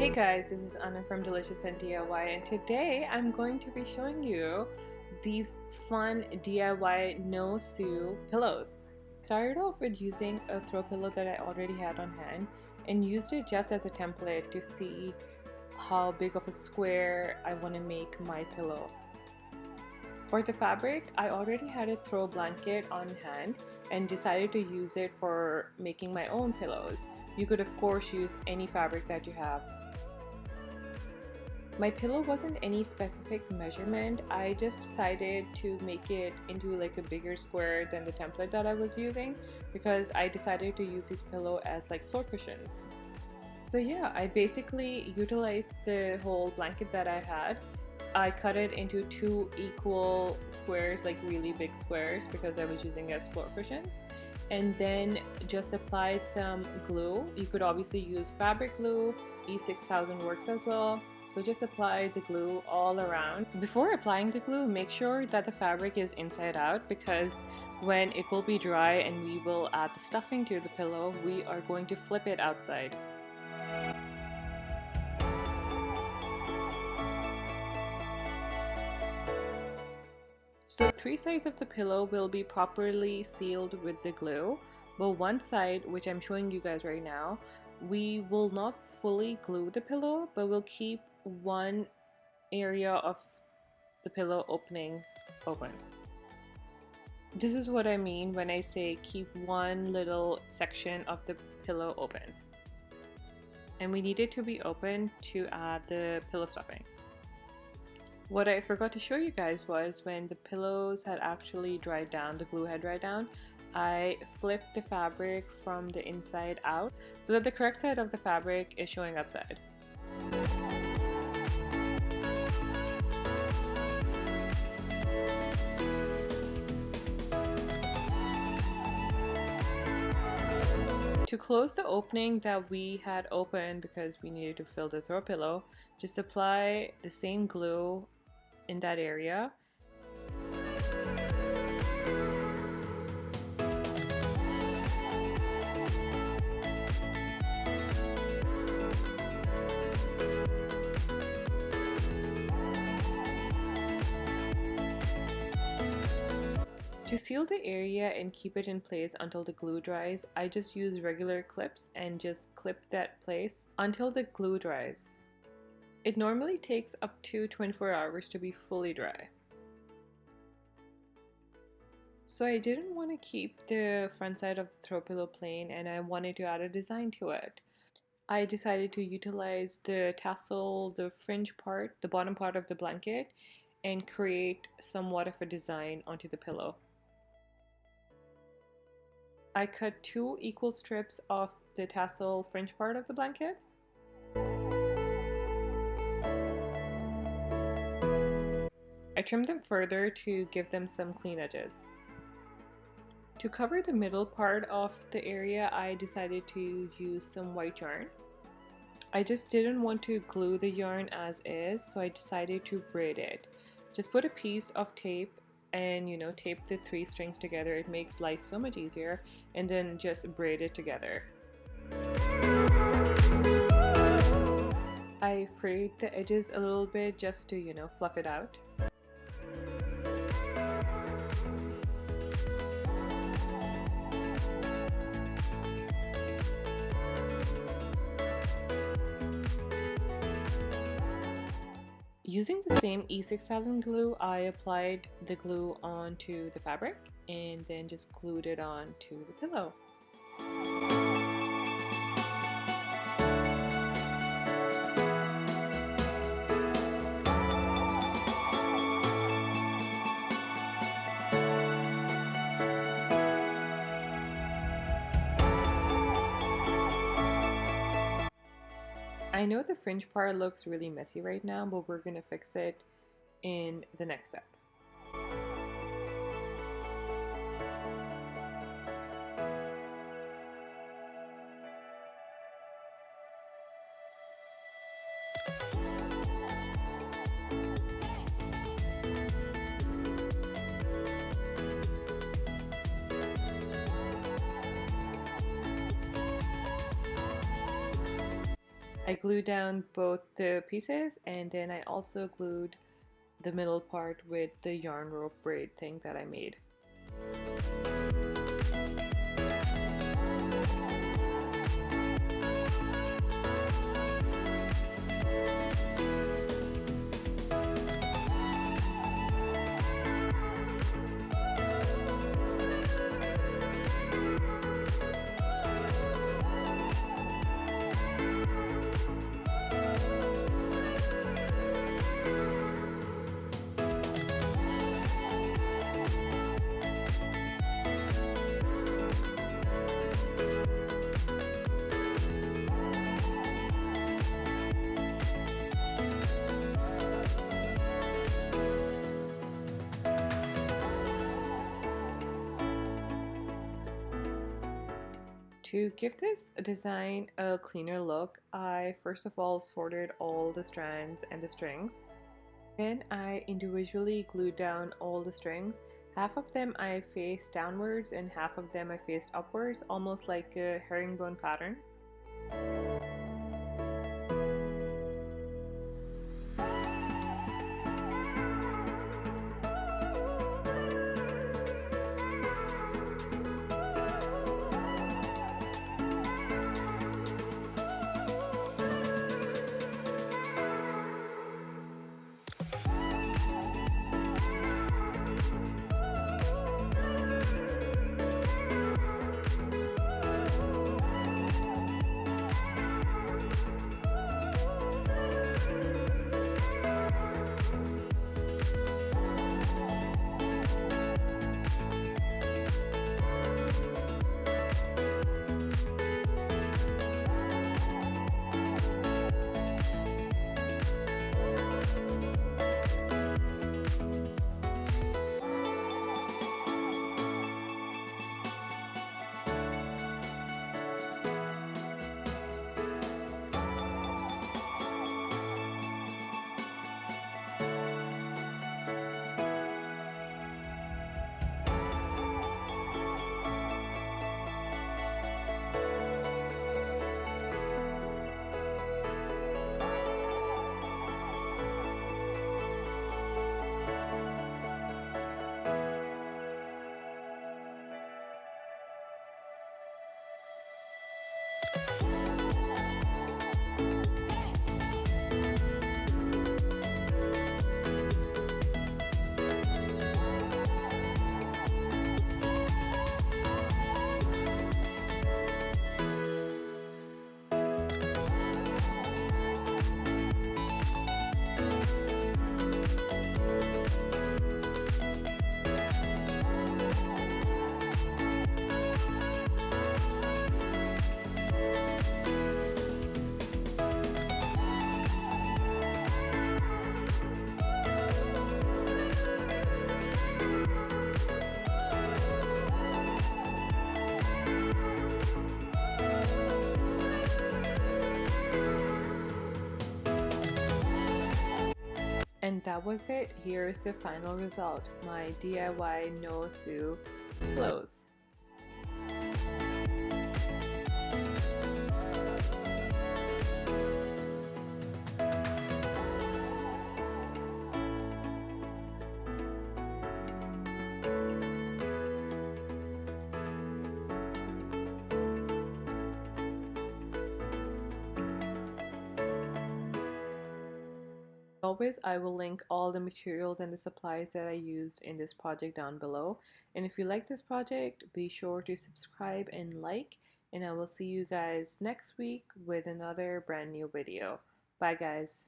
Hey guys, this is Anna from Delicious and DIY, and today I'm going to be showing you these fun DIY no-sew pillows. Started off with using a throw pillow that I already had on hand and used it just as a template to see how big of a square I want to make my pillow. For the fabric, I already had a throw blanket on hand and decided to use it for making my own pillows. You could of course use any fabric that you have. My pillow wasn't any specific measurement. I just decided to make it into like a bigger square than the template that I was using because I decided to use this pillow as like floor cushions. So yeah, I basically utilized the whole blanket that I had. I cut it into two equal squares, like really big squares, because I was using it as floor cushions. And then just apply some glue. You could obviously use fabric glue. E6000 works as well. So just apply the glue all around. Before applying the glue, make sure that the fabric is inside out, because when it will be dry and we will add the stuffing to the pillow, we are going to flip it outside. So three sides of the pillow will be properly sealed with the glue, but one side, which I'm showing you guys right now, we will not fully glue the pillow, but we'll keep one area of the pillow opening open. This is what I mean when I say keep one little section of the pillow open. And we need it to be open to add the pillow stuffing. What I forgot to show you guys was when the pillows had actually dried down, the glue had dried down, I flipped the fabric from the inside out so that the correct side of the fabric is showing outside. To close the opening that we had opened because we needed to fill the throw pillow, just apply the same glue in that area. To seal the area and keep it in place until the glue dries, I just use regular clips and just clip that place until the glue dries. It normally takes up to 24 hours to be fully dry. So I didn't want to keep the front side of the throw pillow plain, and I wanted to add a design to it. I decided to utilize the tassel, the fringe part, the bottom part of the blanket, and create somewhat of a design onto the pillow. I cut two equal strips of the tassel fringe part of the blanket. I trimmed them further to give them some clean edges. To cover the middle part of the area, I decided to use some white yarn. I just didn't want to glue the yarn as is, so I decided to braid it. Just put a piece of tape and tape the three strings together. It makes life so much easier, and then just braid it together. I frayed the edges a little bit just to fluff it out. Using the same E6000 glue, I applied the glue onto the fabric and then just glued it onto the pillow. I know the fringe part looks really messy right now, but we're gonna fix it in the next step. I glued down both the pieces, and then I also glued the middle part with the yarn rope braid thing that I made. To give this design a cleaner look, I first of all sorted all the strands and the strings. Then I individually glued down all the strings. Half of them I faced downwards and half of them I faced upwards, almost like a herringbone pattern. And that was it. Here's the final result, my DIY no-sew clothes. Always, I will link all the materials and the supplies that I used in this project down below. And if you like this project, be sure to subscribe and like, and I will see you guys next week with another brand new video. Bye guys.